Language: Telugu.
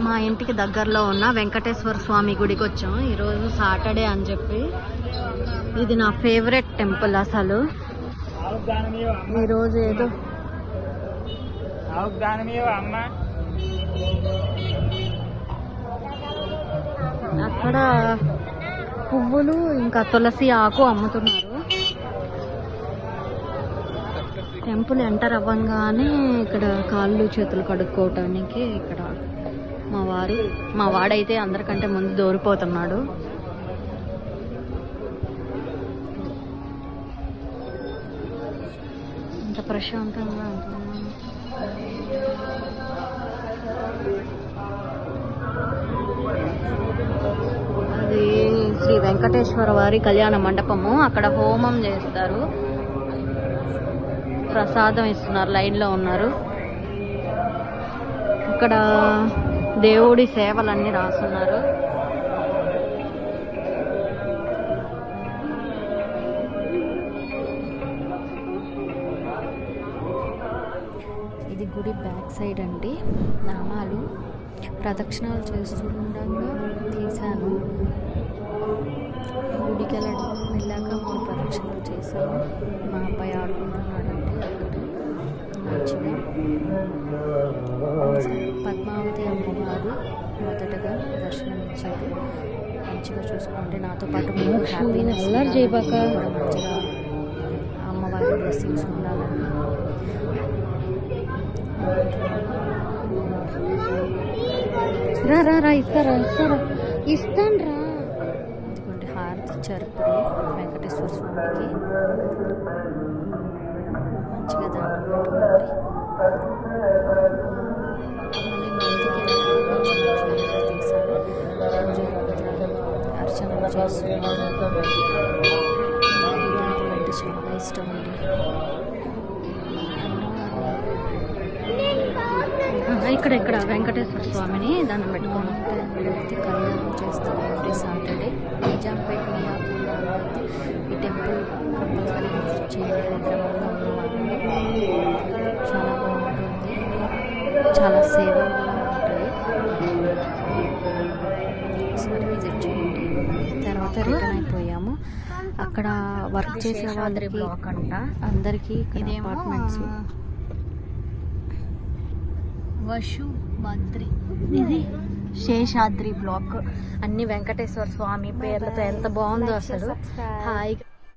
మా ఇంటికి దగ్గరలో ఉన్న వెంకటేశ్వర స్వామి గుడికి వచ్చాం. ఈరోజు సాటర్డే అని చెప్పి. ఇది నా ఫేవరెట్ టెంపుల్ అసలు. ఈరోజు ఏదో అక్కడ పువ్వులు ఇంకా తులసి ఆకు అమ్ముతున్నారు. టెంపుల్ ఎంటర్ అవ్వంగానే ఇక్కడ కాళ్ళు చేతులు కడుక్కోవటానికి ఇక్కడ మా వాడైతే అందరికంటే ముందు దూరిపోతున్నాడు. ఇంత ప్రశాంతంగా ఉంటుంది. అది శ్రీ వెంకటేశ్వర వారి కళ్యాణ మండపము. అక్కడ హోమం చేస్తారు, ప్రసాదం ఇస్తున్నారు, లైన్లో ఉన్నారు. ఇక్కడ దేవుడి సేవలన్నీ రాస్తున్నారు. ఇది గుడి బ్యాక్ సైడ్ అండి. నామాలు ప్రదక్షిణాలు చేస్తుండగా తీశాను. గుడికి వెళ్ళాక 3 ప్రదక్షిణాలు చేశాను. మా అబ్బాయి ఆడుకుంటున్నాడండి మంచిగా. పద్మావతి అమ్మవారు మొదటగా దర్శనం ఇచ్చారు. మంచిగా చూసుకోండి. నాతో పాటు మీరు హ్యాపీనెస్ కూడా మంచిగా అమ్మవారి బ్లెస్సింగ్స్ ఉండాలని రా ఇస్తాను రా. ఇదిగోండి హారతి ఇచ్చారు ఇప్పుడు వెంకటేశ్వర స్వామికి. మంచిగా దండం పెట్టుకోండి. తీసాను అర్చనలు చేస్తున్నాను. అంటే చాలా ఇష్టం అండి. ఇక్కడ వెంకటేశ్వర స్వామిని దండం పెట్టుకోండి. కళ్యాణం చేస్తాం ఎవ్రీ సాటర్డే. నిజాంపేట మియాపూర్లో అయితే ఈ టెంపుల్ కంపల్సరీ విజిట్ చేయండి. హైదరాబాద్లో ఉన్న వాళ్ళు చాలా బాగుంటుంది. చాలా సేవలు ఉంటాయి. ఒకసారి విజిట్ చేయండి. తర్వాత రిటర్న్ అయిపోయాము. అక్కడ వర్క్ చేసే వాళ్ళకి అందరికీ అపార్ట్మెంట్స్ వశుభద్రి, ఇది శేషాద్రి బ్లాక్. అన్ని వెంకటేశ్వర స్వామి పేర్లతో ఎంత బాగుందో అసలు. హాయిగా